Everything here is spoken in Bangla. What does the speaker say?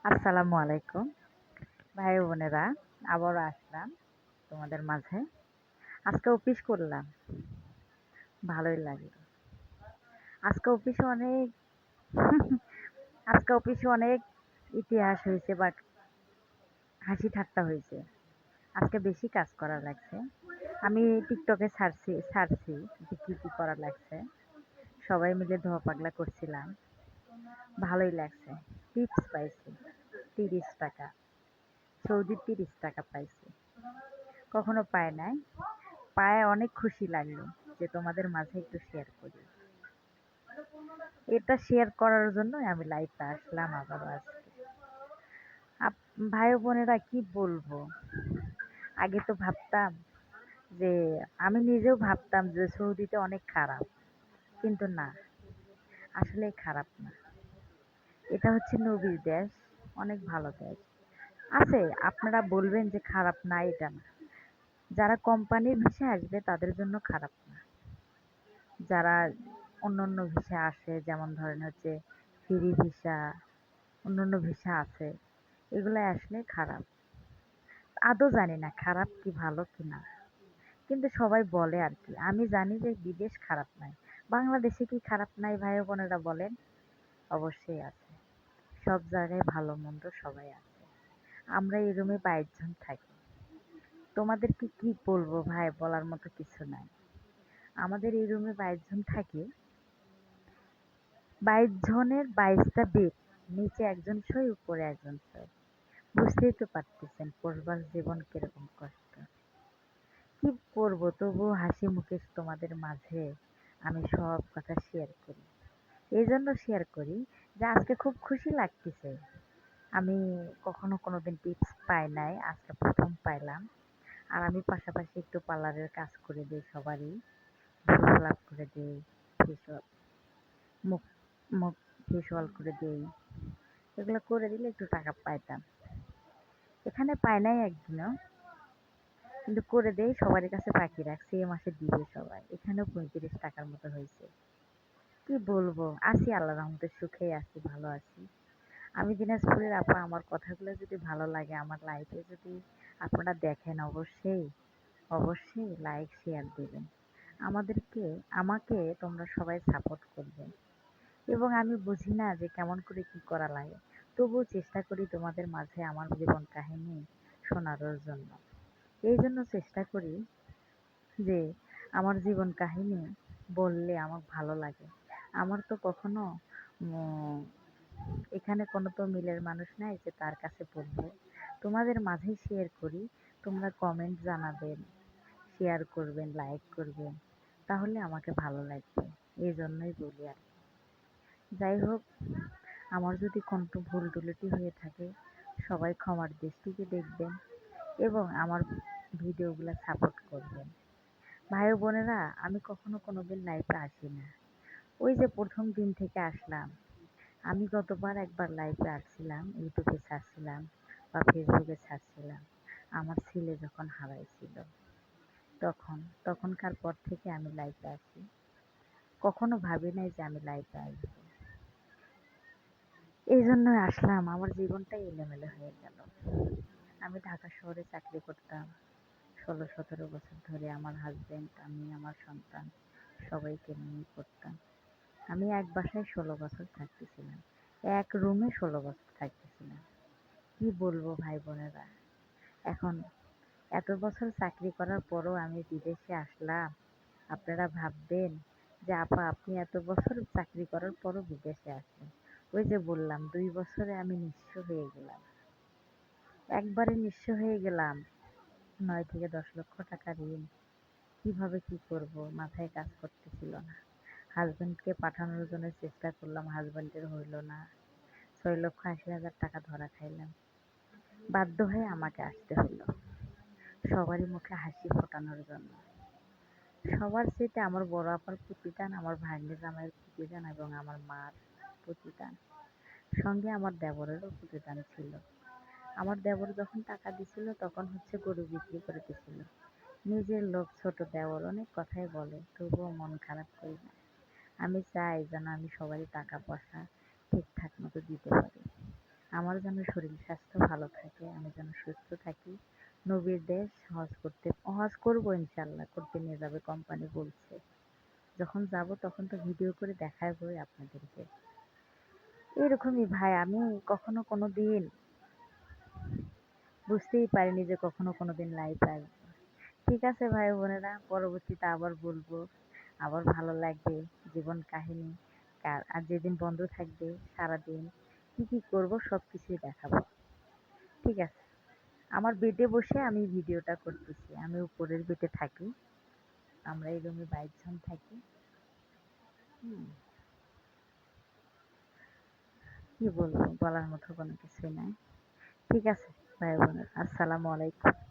আসসালামু আলাইকুম ভাই বোনেরা, আবারও আসলাম তোমাদের মাঝে। আজকে অফিস করলাম, ভালোই লাগলো। আজকে অফিসে অনেক আজকে অফিসে অনেক ইতিহাস হয়েছে বা হাসি ঠাট্টা হয়েছে। আজকে বেশি কাজ করা লাগছে। আমি টিকটকে ছাড়ছি যে কি কি করা লাগছে। সবাই মিলে ধোয়া পাগলা করছিলাম, ভালোই লাগছে। টিপস পাইছি 30 টাকা, সৌদি 30 টাকা পাইছি, কখনো পায় নাই। পায়ে অনেক খুশি লাগলো যে তোমাদের মাঝে একটু শেয়ার করি। এটা শেয়ার করার জন্যই আমি লাইভে আসলাম আবারও আজকে। ভাই বোনেরা, কি বলবো, আগে তো ভাবতাম যে আমি নিজেও ভাবতাম যে সৌদিতে অনেক খারাপ, কিন্তু না, আসলে খারাপ না। এটা হচ্ছে নবীর দেশ, অনেক ভালো দেশ। আছে, আপনারা বলবেন যে খারাপ না, এটা না। যারা কোম্পানির ভিসায় আসবে তাদের জন্য খারাপ না। যারা অন্যান্য ভিসা আসে, যেমন ধরেন হচ্ছে ফ্রি ভিসা, অন্যান্য ভিসা আছে, এগুলো আসলে খারাপ। আদৌ জানি না খারাপ কি ভালো কি না, কিন্তু সবাই বলে আর কি। আমি জানি যে বিদেশ খারাপ নাই। বাংলাদেশে কি খারাপ নাই ভাই বোনেরা বলেন? অবশ্যই আছে। সব জায়গায় ভালো মন্দ সবাই আছে। আমরা এই রুমে 22 জন থাকি। তোমাদেরকে কি বলবো ভাই, বলার মতো কিছু নাই। আমাদের এই রুমে 22 জন থাকি। 22 জনের 22টা বেড, নিচে একজন শোয়, উপরে একজন শোয়। বুঝতেই তো পারতেছেন প্রবাস জীবন কিরকম কষ্ট। কি করবো, তবুও হাসি মুখে তোমাদের মাঝে আমি সব কথা শেয়ার করি। এই জন্য শেয়ার করি যে আজকে খুব খুশি লাগতেছে। আমি কখনো কোনোদিন টিপস পাই নাই, আজকে প্রথম পাইলাম। আর আমি পাশাপাশি একটু পার্লারের কাজ করে দিই সবারই। ভ্রু লাভ করে দিই, ফেসওয়াশ, মুখ মুখ ফেসওয়াল করে দিই। এগুলো করে দিলে একটু টাকা পাইতাম। এখানে পাই নাই একদিনও, কিন্তু করে দেই, সবার কাছে বাকি রাখছি, এ মাসে দিবে সবাই। এখানেও 35 টাকার মতো হয়েছে। কি বলবো, আছি আল্লাহর রহমতে, সুখেই আছি, ভালো আছি। আমি দিনাজপুরের আপা, আমার কথাগুলো যদি ভালো লাগে, আমার লাইফে যদি আপনারা দেখেন, অবশ্যই অবশ্যই লাইক শেয়ার দেবেন। আমাদেরকে আমাকে তোমরা সবাই সাপোর্ট করবে। এবং আমি বুঝি না যে কেমন করে কি করা লাগে, তবুও চেষ্টা করি তোমাদের মাঝে আমার জীবন কাহিনী শোনানোর জন্য। এই জন্য চেষ্টা করি যে আমার জীবন কাহিনী বললে আমার ভালো লাগে। আমার তো কখনো উম, এখানে কোনো তো মিলের মানুষ নাই যে তার কাছে বলবো। তোমাদের মাঝেই শেয়ার করি। তোমরা কমেন্ট জানাবেন, শেয়ার করবেন, লাইক করবেন, তাহলে আমাকে ভালো লাগবে। এই জন্যই বলি আর কি। যাই হোক, আমার যদি কোনো ভুল ত্রুটি হয়ে থাকে, সবাই ক্ষমার দৃষ্টিতে দেখবেন এবং আমার ভিডিওগুলো সাপোর্ট করবেন। ভাই বোনেরা, আমি কখনো কোনোদিন লাইভে আসি না। ওই যে প্রথম দিন থেকে আসলাম। আমি গতবার একবার লাইভে আসছিলাম, ইউটিউবে ছাড়ছিলাম বা ফেসবুকে ছাড়ছিলাম, আমার ছেলে যখন হারাইছিল, তখন তখনকার পর থেকে আমি লাইভে আসি। কখনো ভাবি নাই যে আমি লাইভে আসবো। এই জন্যই আসলাম, আমার জীবনটাই এলোমেলো হয়ে গেল। আমি ঢাকা শহরে চাকরি করতাম 16-17 বছর ধরে। আমার হাজবেন্ড, আমি, আমার সন্তান, সবাইকে নিয়ে করতাম। আমি এক বাসায় 16 বছর থাকতেছিলাম, এক রুমে 16 বছর থাকতেছিলাম। কি বলবো ভাই বোনেরা, এখন এত বছর চাকরি করার পরও আমি বিদেশে আসলাম। আপনারা ভাববেন যে আপা, আপনি এত বছর চাকরি করার পরও বিদেশে আসলেন। ওই যে বললাম, 2 বছরে আমি নিঃস্ব হয়ে গেলাম, একবারে নিঃস্ব হয়ে গেলাম। 9 থেকে 10 লক্ষ টাকা ঋণ। কিভাবে কি করব, মাথায় কাজ করতেছিল না। হাজবেন্ডকে পাঠানোর জন্য চেষ্টা করলাম, হাজবেন্ডের হইল না। 6,80,000 টাকা ধরা খাইলাম, বাধ্য হয়ে আমাকে আসতে হলো সবারই মুখে হাসি ফোটানোর জন্য। সবার চেয়ে আমার বড় আপার প্রতিদান, আমার ভাগ্নে জামাইয়ের প্রতিদান এবং আমার মার প্রতিদান, সঙ্গে আমার দেবরেরও প্রতিদান ছিল। আমার দেবর যখন টাকা দিছিল তখন হচ্ছে গরু বিক্রি করে দিছিল। নিজের লোক, ছোট দেওর, অনেক কথাই বলে, তবুও মন খারাপ করি না। আমি চাই যেন আমি সবারই টাকা পয়সা ঠিকঠাক মতো দিতে পারি। আমার যেন শরীর স্বাস্থ্য ভালো থাকে, আমি যেন সুস্থ থাকি। নবীর দেশ হজ করবো ইনশাল্লাহ, করতে নিয়ে যাবে কোম্পানি বলছে। যখন যাব তখন তো ভিডিও করে দেখাবোই আপনাদেরকে। এরকমই ভাই, আমি কখনো কোনো দিন বুঝতেই পারিনি যে কখনো কোনোদিন লাইভে আসবো। ঠিক আছে ভাই বোনেরা, পরবর্তীতে আবার বলবো, আবার ভালো লাগবে জীবন কাহিনী। আর যেদিন বন্ধ থাকবে সারাদিন কি কি করবো সব কিছুই দেখাবো। ঠিক আছে, আমার বেডে বসে আমি ভিডিওটা করতেছি, আমি উপরের বেডে থাকি, আমরা এই রুমে 22 জন থাকি। হুম, কি বলবো, বলার মতো কোনো কিছুই নাই। ঠিক আছে ভাই বোনেরা, আসসালামু আলাইকুম।